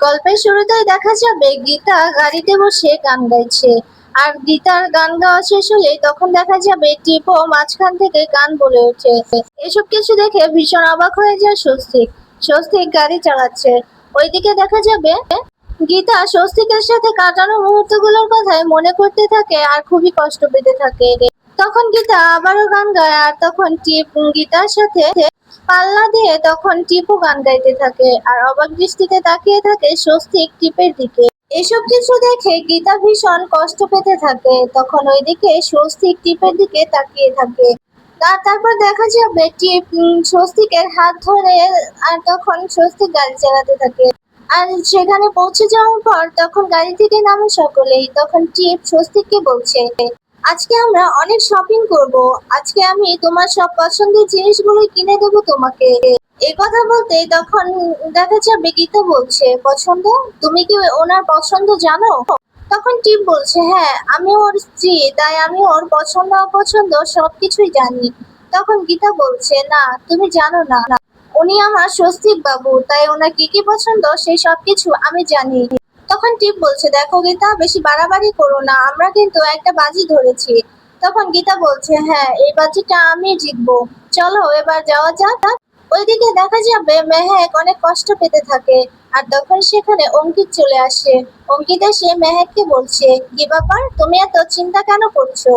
গল্পের শুরুতেই দেখা যাবে গীতা গাড়িতে বসে গান গাইছে। আর গীতার গান গাওয়া শেষ হলে তখন দেখা যাবে টিপো মাঝখান থেকে গান বলে ওঠে। এসব কিছু দেখে ভীষণ অবাক হয়ে যায় স্বস্তিক। স্বস্তিক গাড়ি চালাচ্ছে, ওইদিকে দেখা যাবে গীতা স্বস্তিকের সাথে কাটানো মুহূর্তগুলোর কথাই মনে করতে থাকে আর খুবই কষ্ট পেতে থাকে। তখন গীতা আবারও গান গায় আর তখন টিপ গীতার সাথে পাল্লা দিয়ে তখন টিপু গান গাইতে থাকে আর অবাক দৃষ্টিতে তাকিয়ে থাকে স্বস্তিক টিপের দিকে। এসব কিছু দেখে গীতা ভীষণ কষ্ট পেতে থাকে। তখন ওইদিকে স্বস্তিক টিপের দিকে তাকিয়ে থাকে। তারপর দেখা যাবে টিপ স্বস্তিকের হাত ধরে আর তখন স্বস্তিক গাড়ি চালাতে থাকে। আর সেখানে পৌঁছে যাওয়ার পর তখন গাড়ি থেকে নামে সকলেই। তখন টিপ স্বস্তিককে বলছে, আজকে আমরা অনেক শপিং করব। আজকে আমি তোমার সব পছন্দের জিনিসগুলো কিনে দেবো তোমাকে। এই কথা বলতে তখন দেখা যাবে গীতা বলছে, পছন্দ? তুমি কি ওনার পছন্দ জানো? তখন টিপ বলছে, হ্যাঁ আমি ওর স্ত্রী, তাই আমি ওর পছন্দ অপছন্দ সবকিছুই জানি। তখন গীতা বলছে, না তুমি জানো না, উনি আমার স্বস্তিক বাবু, তাই ওনার কি কি পছন্দ সেই সবকিছু আমি জানি। তখন টিপ বলছে, দেখো গীতা বেশি বাড়াবাড়ি করো না, আমরা কিন্তু একটা বাজি ধরেছি। তখন গীতা বলছে, হ্যাঁ এই বাজিটা আমি জিতবো, চলো এবার যাওয়া যাক। ওইদিকে দেখা যাবে মেহেক অনেক কষ্ট পেতে থাকে। আর তখন সেখানে অঙ্কিত চলে আসে। অঙ্কিত এসে মেহেককে বলছে, কি ব্যাপার, তুমি এত চিন্তা কেন করছো?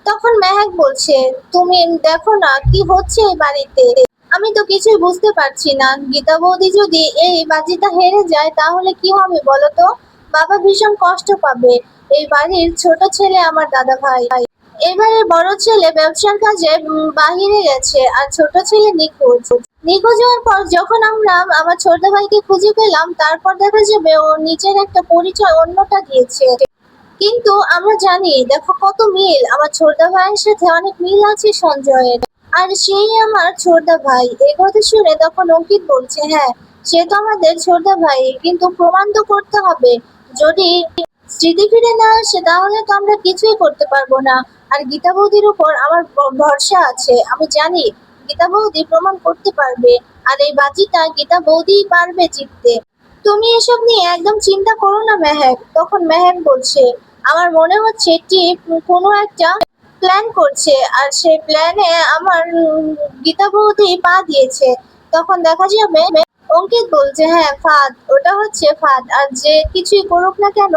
তখন মেহেক বলছে, তুমি দেখো না কি হচ্ছে এই বাড়িতে, আমি তো কিছুই বুঝতে পারছি না। গীতা বৌদি যদি এই বাজিটা হেরে যায় তাহলে কি হবে বলো তো? বাবা ভীষণ কষ্ট পাবে। এই বাড়ির ছোট ছেলে আমার দাদা ভাই, এবারে বড় ছেলে ব্যবসার কাজে বাহিরে গেছে আর ছোট ছেলে নিখোঁজ। নিখোঁজ হওয়ার পর যখন আমরা আমার ছোট ভাইকে খুঁজে পেলাম, তারপর দেখা যাবে ও নিজের একটা পরিচয় অন্যটা দিয়েছে। কিন্তু আমরা জানি, দেখো কত মিল, আমার ছোটদা ভাইয়ের সাথে অনেক মিল আছে সঞ্জয়ের। আর সেই আমার ছোটদা ভাই। এই কথা শুনে তখন অঙ্কিত বলছে, হ্যাঁ সে তো আমাদের ছোটদা ভাই, কিন্তু প্রমাণ তো করতে হবে। যদি স্মৃতি ফিরে না আসে তাহলে তো আমরা কিছুই করতে পারবো না। আর গীতা বৌদির উপর আমার ভরসা আছে, আমি জানি গীতা বৌদি প্রমাণ করতে পারবে। আর এই বাজিটা গীতা বৌদিই পারবে জিততে। তুমি এসব নিয়ে একদম চিন্তা করো না মেহেক। তখন মেহেক বলছে, আমার মনে হচ্ছে টিপ কোনো একটা প্ল্যান করছে আর সেই প্ল্যানে আমার গীতা বৌদি পা দিয়েছে। তখন দেখা যাবে অঙ্কিত বলছে, হ্যাঁ ফাঁদ, ওটা হচ্ছে ফাঁদ, আর যে কিছুই করুক না কেন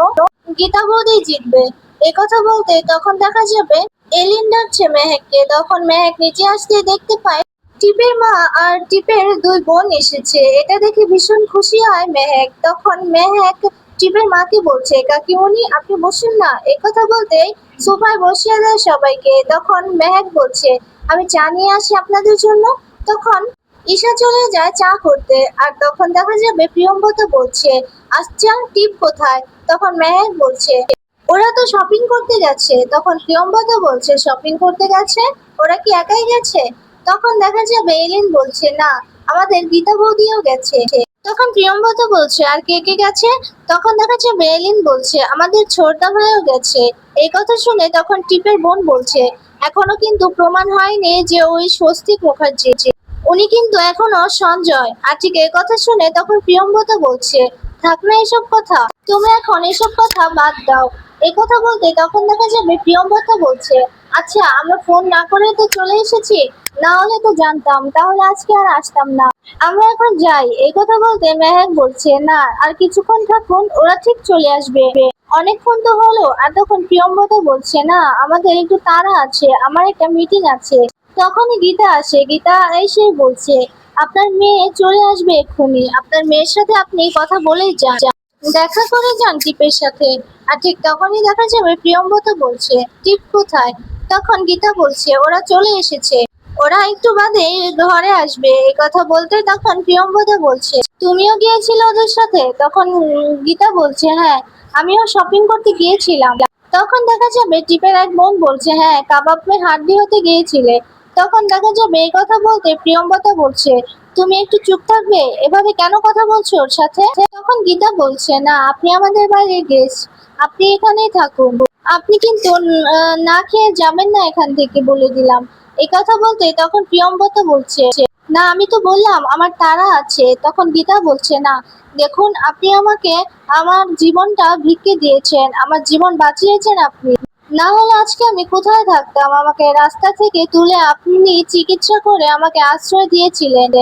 গীতা বৌদি জিতবে। এই কথা বলতে তখন দেখা যাবে এলিন ডাকছে মেহেককে। তখন মেহেক নিচে আসতে দেখতে পায় টিপের মা আর টিপের দুই বোন এসেছে। এটা দেখে ভীষণ খুশি হয় মেহেক। তখন মেহেক টিপের মাকে বলছে, কাকিমণি আপনি বসুন না। একথা বলতেই সোফায় বসিয়ে দেয় সবাইকে। তখন মেহেক বলছে, আমি চা নিয়ে আসি আপনাদের জন্য। তখন ঈশা চলে যায় চা করতে। আর তখন দেখা যাবে প্রিয়ম্বত বলছে, আচ্ছা টিপ কোথায়? তখন মেহেক বলছে, ওরা তো শপিং করতে গেছে। তখন প্রিয়ম্বত বলছে, শপিং করতে গেছে? ওরা কি একাই গেছে? তখন দেখা যাবে এলিন বলছে, না আমাদের গীতা বৌদিও গেছে। তখন প্রিয়ম্বত বলছে, আর কে কে গেছে? তখন দেখা যাবে এলিন বলছে, আমাদের ছোটদা ভাইও গেছে। এই কথা শুনে তখন টিপের বোন বলছে, এখনো কিন্তু প্রমাণ হয়নি যে ওই স্বস্তিক মুখার্জি, উনি কিন্তু এখনো সঞ্জয়। আর ঠিক এই কথা শুনে তখন প্রিয়ম্বত বলছে, থাক না এসব কথা, তুমি এখন এসব কথা বাদ দাও। এই কথা বলতে তখন দেখা যাবে প্রিয়ম্বত বলছে, আচ্ছা আমরা ফোন না করে তো চলে এসেছি, না হলে তো জানতাম, তাহলে আজকে আর আসতাম না, আমরা এখন যাই। এই কথা বলতে মেহেক বলছে, না আর কিছুক্ষণ থাকুন, ওরা ঠিক চলে আসবে, অনেকক্ষণ তো হলো। আর তখন প্রিয়ম্বত বলছে, না আমাদের একটু তাড়া আছে, আমার একটা মিটিং আছে। তখনই গীতা আসে। গীতা এসে বলছে, আপনার মেয়ে চলে আসবে এক্ষুনি, আপনার মেয়ের সাথে আপনি কথা বলেই যান, দেখা করে যান টিপের সাথে। আর ঠিক তখনই দেখা যাবে প্রিয়ম্বত বলছে, টিপ কোথায়? তখন গীতা বলছে, ওরা চলে এসেছে, ওরা একটু বাদে ঘরে আসবে। এই কথা বলতে তখন প্রিয়ম্বত বলছে, তুমিও গিয়েছিলে ওদের সাথে? তখন গীতা বলছে, হ্যাঁ আমিও শপিং করতে গিয়েছিলাম। তখন দেখা যাবে টিপের এক বোন বলছে, হ্যাঁ কাবাবের হাড্ডি হতে গিয়েছিলে। তখন দেখা যাবে এই কথা বলতে প্রিয়ম্বত বলছে, তুমি একটু চুপ থাকবে, এভাবে কেন কথা বলছো ওর সাথে? তখন গীতা বলছে, না আপনি আমাদের বাড়ির গেস্ট, আপনি এখানেই থাকুন, আপনি কিন্তু না খেয়ে যাবেন না এখান থেকে, বলে দিলাম। এই কথা বলতে তখন প্রিয়ম্বত বলছে, না, আমি তো বললাম আমার তাড়া আছে। তখন গীতা বলছে, না দেখুন, আপনি আমাকে আমার জীবনটা ভিক্ষে দিয়েছেন, আমার জীবন বাঁচিয়েছেন আপনি। না হলে আজকে আমি কোথায় থাকতাম? আমাকে রাস্তা থেকে তুলে আপনি চিকিৎসা করে আমাকে আশ্রয় দিয়েছিলেন।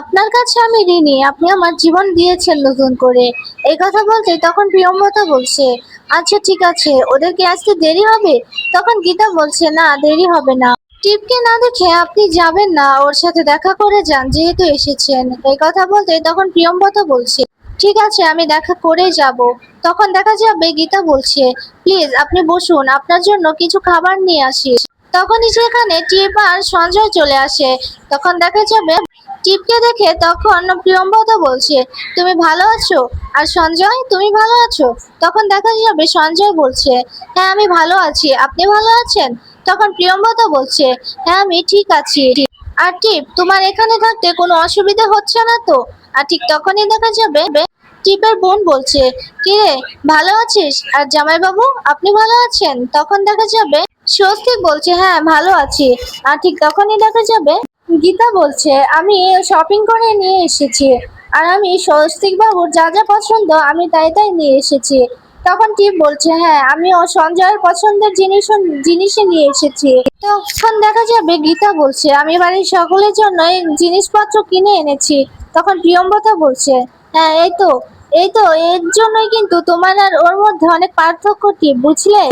আপনার কাছে আমি ঋণী, আপনি আমার জীবন দিয়েছেন নতুন করে। এই কথা বলতে তখন প্রিয়ম্বতা বলছে, আচ্ছা ঠিক আছে, ওদেরকে আসতে দেরি হবে? তখন গীতা বলছে, না দেরি হবে না। টিপকে না দেখে আপনি যাবেন না, ওর সাথে দেখা করে যান যেহেতু এসেছেন। এই কথা বলতে তখন প্রিয়ম্বতা বলছে, ঠিক আছে আমি দেখা করেই যাব। তখন দেখা যাবে গীতা বলছে, প্লিজ আপনি বসুন, আপনার জন্য কিছু খাবার নিয়ে আসি। তখনই সেখানে টিপ আর সঞ্জয় চলে আসে। তখন দেখা যাবে টিপকে দেখে তখন প্রিয়ম্বদা বলছে, তুমি ভালো আছো? আর সঞ্জয়, তুমি ভালো আছো? তখন দেখা যাবে সঞ্জয় বলছে, হ্যাঁ আমি ভালো আছি, আপনি ভালো আছেন? তখন প্রিয়ম্বদা বলছে, হ্যাঁ আমি ঠিক আছি। আর টিপ, তোমার এখানে থাকতে কোনো অসুবিধা হচ্ছে না তো? আর ঠিক তখনই দেখা যাবে টিপের বোন বলছে, কিরে ভালো আছিস? আর জামাইবাবু আপনি ভালো আছেন? তখন দেখা যাবে স্বস্তিক বলছে, হ্যাঁ ভালো আছি। আর ঠিক তখনই দেখা যাবে গীতা বলছে, আমি শপিং করে নিয়ে এসেছি, আর আমি স্বস্তিক বাবুর যা যা পছন্দ আমি তাই তাই নিয়ে এসেছি। তখন টিপ বলছে, হ্যাঁ আমিও সঞ্জয়ের পছন্দের জিনিসই নিয়ে এসেছি। তখন দেখা যাবে গীতা বলছে, আমি বাড়ির সকলের জন্য এই জিনিসপত্র কিনে এনেছি। তখন প্রিয়ম্বতা বলছে, হ্যাঁ এই তো এর জন্যই কিন্তু তোমার আর ওর মধ্যে অনেক পার্থক্য টিপ, বুঝলে?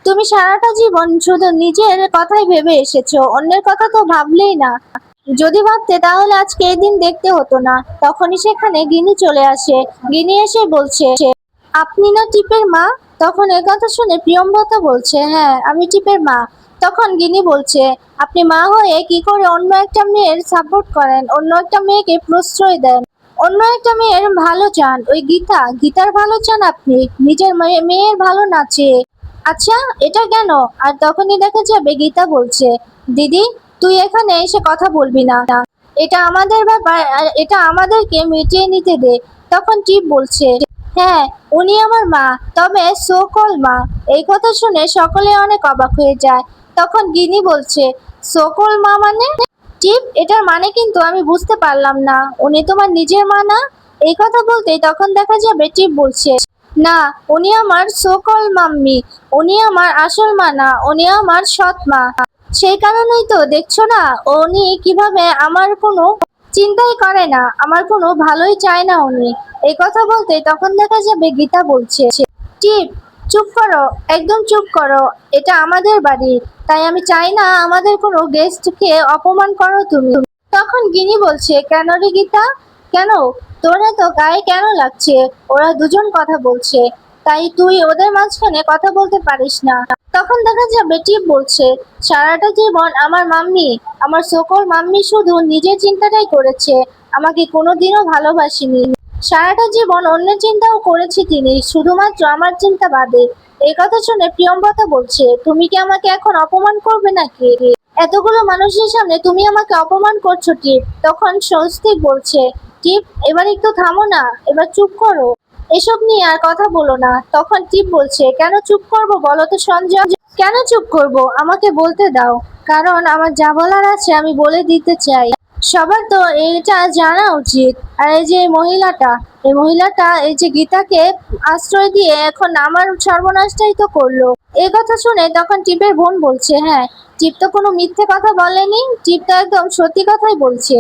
তুমি সারাটা জীবন শুধু নিজের কথাই ভেবে এসেছো, অন্যের কথা তো ভাবলেই না। যদি ভাবতে তাহলে আজকে এই দিন দেখতে হতো না। তখনই সেখানে গিনি চলে আসে। গিনি এসে বলছে, আপনি না টিপের মা? তখন এ কথা শুনে প্রিয়ম্বতা বলছে, হ্যাঁ আমি টিপের মা। তখন গিনি বলছে, আপনি মা হয়ে কি করে অন্য একটা মেয়ের সাপোর্ট করেন, অন্য একটা মেয়েকে প্রশ্রয় দেন, অন্য একটা মেয়ের ভালো চান? ওই গীতার ভালো চান আপনি, নিজের মেয়ের ভালো না চেয়ে। আচ্ছা, এটা কেন? আর তখনই দেখা যাবে গীতা বলছে, দিদি তুই এখানে এসে কথা বলবি না, এটা আমাদের ব্যাপার, আর এটা আমাদেরকে মিটিয়ে নিতে দে। তখন টিপ বলছে, হ্যাঁ উনি আমার মা, তবে সো কল মা। এই কথা শুনে সকলে অনেক অবাক হয়ে যায়। তখন গিনি বলছে, সো কল মা মানে? টিপ, এটার মানে কিন্তু আমি বুঝতে পারলাম না, উনি তোমার নিজের মা না? এই কথা বলতেই তখন দেখা যাবে টিপ বলছে, না উনি আমার সো কল মাম্মি, উনি আমার আসল মা না, উনি আমার সৎ মা। সেই কারণেই তো দেখছো না উনি কিভাবে আমার কোনো চিন্তাই করে না, আমার কোনো ভালোই চায় না উনি। এই কথা বলতে তখন দেখা যাবে গীতা বলছে, টিপ চুপ করো, একদম চুপ করো, এটা আমাদের বাড়ি, তাই আমি চাই না আমাদের কোনো গেস্টকে অপমান করো তুমি। তখন গিনি বলছে, কেন রে গীতা, কেন? তোর এত গায়ে কেন লাগছে? ওরা দুজন কথা বলছে, তাই তুই ওদের মাঝখানে কথা বলতে পারিস না। তখন দেখা যাবে টিপ বলছে, সারাটা জীবন আমার মাম্মি, আমার সকল মাম্মি শুধু নিজের চিন্তাটাই করেছে, আমাকে কোনোদিনও ভালোবাসিনি। সারাটা জীবন অন্যের চিন্তাও করেছি তিনি, শুধুমাত্র আমার চিন্তা বাদে। এই কথা শুনে প্রিয়ম্বতা বলছে, তুমি কি আমাকে এখন অপমান করবে নাকি? এতগুলো মানুষের সামনে তুমি আমাকে অপমান করছো টিপ। তখন স্বস্তিক বলছে, টিপ এবার একটু থামো না, এবার চুপ করো, এসব নিয়ে আর কথা বলো না। তখন টিপ বলছে, কেন চুপ করবো বলো তো সঞ্জয়? কেন চুপ করব? আমাকে বলতে দাও, কারণ আমার যা বলার আছে আমি বলে দিতে চাই। সবার তো এটা জানা উচিত। আর এই যে এই মহিলাটা এই যে গীতাকে আশ্রয় দিয়ে এখন আমার সর্বনাশটাই তো করলো। এই কথা শুনে তখন টিপের বোন বলছে, হ্যাঁ টিপ তো কোনো মিথ্যে কথা বলেনি, টিপ তো একদম সত্যি কথাই বলছে।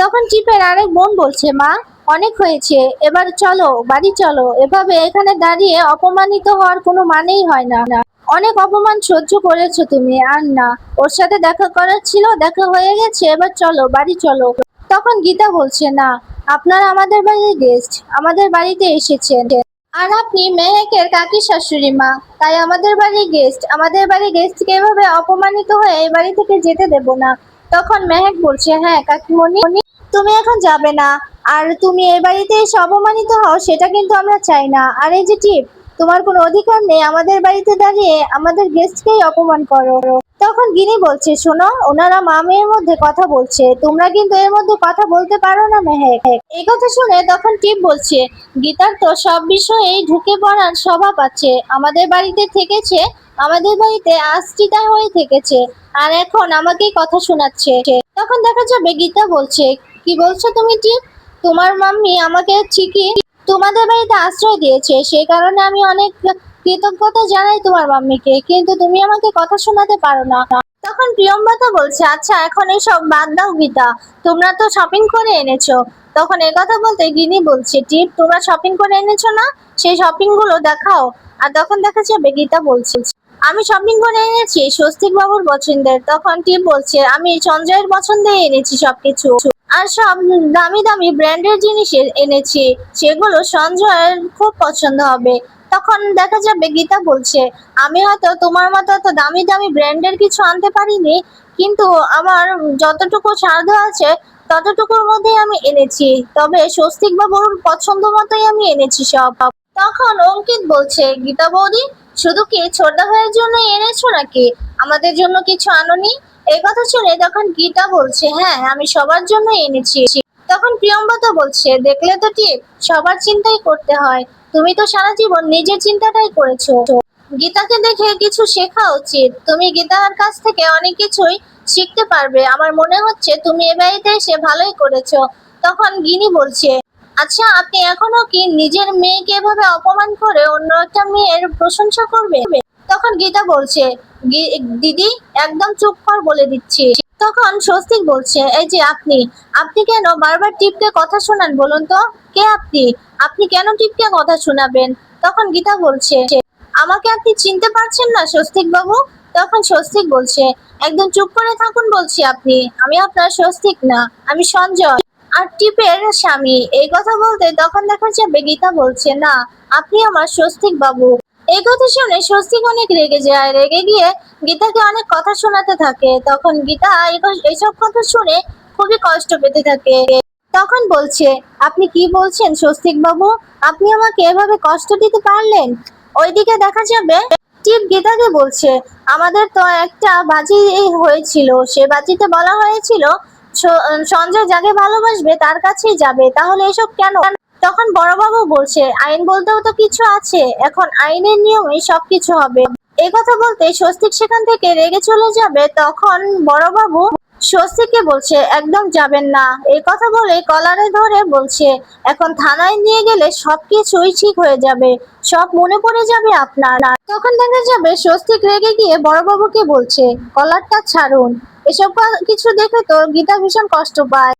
তখন টিপের আরেক বোন বলছে, মা অনেক হয়েছে, এবার চলো বাড়ি চলো, এভাবে এখানে দাঁড়িয়ে অপমানিত হওয়ার কোনো মানেই হয় না। অনেক অপমান সহ্য করেছো তুমি, আর না, ওর সাথে দেখা করার ছিল, দেখা হয়ে গেছে, এবার চলো বাড়ি চলো। তখন গীতা বলছে, না আপনারা আমাদের বাড়ির গেস্ট, আমাদের বাড়িতে এসেছেন, আর আপনি মেহেকের কাকি শাশুড়ি মা, তাই আমাদের বাড়ির গেস্ট, আমাদের বাড়ির গেস্টকে এভাবে অপমানিত হয়ে এই বাড়ি থেকে যেতে দেব না। তখন মেহেক বলছে, হ্যাঁ কাকিমণি, তুমি এখন যাবে না, আর তুমি এই বাড়িতে এসে অপমানিত হও সেটা কিন্তু আমরা চাই না। আর এই যে টিপ, তোমার কোনো অধিকার নেই আমাদের বাড়িতে দাঁড়িয়ে আমাদের গেস্টকেই অপমান করো। তখন গিনি বলছে, শোনো ওনারা মা মেয়ের মধ্যে কথা বলছে, তোমরা কিন্তু এর মধ্যে কথা বলতে পারো না মেহেক। এই কথা শুনে তখন টিপ বলছে, গীতার তো সব বিষয়েই ঢুকে পড়ার স্বভাব আছে, আমাদের বাড়িতে থেকেছে, আমাদের বাড়িতে আশ্রিতা হয়ে থেকেছে, আর এখন আমাকেই কথা শোনাচ্ছে। তখন দেখা যাবে গীতা বলছে, কি বলছো তুমি টিপ? তোমার মাম্মি আমাকে ঠিকই তোমাদের বাড়িতে আশ্রয় দিয়েছে, সেই কারণে আমি অনেক কৃতজ্ঞতা জানাই তোমার মাম্মিকে, কিন্তু তুমি আমাকে কথা শোনাতে পারো না। তখন প্রিয়ম্বদা বলছে, আচ্ছা এখন এসব বাদ দাও গীতা, তোমরা তো শপিং করে এনেছো। তখন কথা বলতে গিনি বলছে, টিপ তোমরা শপিং করে এনেছো না, সেই শপিং গুলো দেখাও। আর তখন দেখা যাবে গীতা বলছে, আমি শপিং করে এনেছি স্বস্তিক বাবুর পছন্দের। তখন টিপ বলছে, আমি সঞ্জয়ের পছন্দে এনেছি সবকিছু, আর সব দামি দামি ব্র্যান্ডের জিনিস এনেছি, সেগুলো সঞ্জয়ের খুব পছন্দ হবে। তখন দেখা যাবে গীতা বলছে, আমি হয়তো তোমার মতো এত দামি দামি ব্র্যান্ডের কিছু আনতে পারিনি, কিন্তু আমার যতটুকু সাধ্য আছে ততটুকুর মধ্যেই আমি এনেছি, তবে স্বস্তিক বাবুর পছন্দ মতোই আমি এনেছি সব। তখন অঙ্কিত বলছে, গীতা বৌদি শুধু কি ছোটদা ভাইয়ের জন্য এনেছো নাকি, আমাদের জন্য কিছু আনোনি? এই কথা শুনে তখন গীতা বলছে, হ্যাঁ আমি সবার জন্য এনেছি। তখন প্রিয়ম্বদা বলছে, দেখলে তো টিপ, সবার চিন্তাই করতে হয়, তুমি তো সারা জীবন নিজের চিন্তাটাই করেছো। গীতাকে দেখে কিছু শেখা উচিত, তুমি গীতার কাছ থেকে অনেক কিছুই শিখতে পারবে, আমার মনে হচ্ছে তুমি এ বাড়িতে এসে ভালোই করেছো। তখন গিনি বলছে, আচ্ছা আপনি এখনো কি নিজের মেয়েকে এভাবে অপমান করে অন্য একটা মেয়ের প্রশংসা করবে? তখন গীতা বলছে, দিদি একদম চুপ কর বলে দিচ্ছি। তখন স্বস্তিক বলছে, এই যে আপনি আপনি কেন বারবার টিপকে কথা শোনান বলুন তো, কে আপনি? আপনি কেন টিপকে কথা শোনাবেন? তখন গীতা বলছে, আমাকে আপনি চিনতে পারছেন না স্বস্তিক বাবু? তখন স্বস্তিক বলছে, একদম চুপ করে থাকুন বলছি আপনি, আমি আপনার স্বস্তিক না, আমি সঞ্জয় আর টিপের স্বামী। এই কথা বলতে তখন দেখা যাবে গীতা বলছে, না আপনি আমার স্বস্তিক বাবু। এই কথা শুনে স্বস্তিক অনেক রেগে যায়, রেগে গিয়ে গীতাকে অনেক কথা শোনাতে থাকে। তখন গীতা এইসব কথা শুনে খুবই কষ্ট পেতে থাকে। তখন বলছে, আপনি কি বলছেন স্বস্তিক বাবু, আপনি আমাকে এভাবে কষ্ট দিতে পারলেন? ওইদিকে দেখা যাবে টিপ গীতাকে বলছে, আমাদের তো একটা বাজি হয়েছিল, সে বাজিতে বলা হয়েছিল সঞ্জয় যাকে ভালোবাসবে তার কাছেই যাবে, তাহলে এসব কেন? তখন বড়বাবু বলছে, আইন বলতেও তো কিছু আছে, এখন আইনের নিয়মে সবকিছু হবে। এই কথা বলতে স্বস্তিক সেখান থেকে রেগে চলে যাবে। তখন বড়বাবু স্বস্তিককে বলছে, একদম যাবেন না। এই কথা বলে কলারে ধরে বলছে, এখন থানায় নিয়ে গেলে সবকিছুই ঠিক হয়ে যাবে, সব মনে পড়ে যাবে আপনার। তখন দেখা যাবে স্বস্তিক রেগে গিয়ে বড়বাবুকে বলছে, কলারটা ছাড়ুন। এসব কিছু দেখে তো গীতা ভীষণ কষ্ট পায়।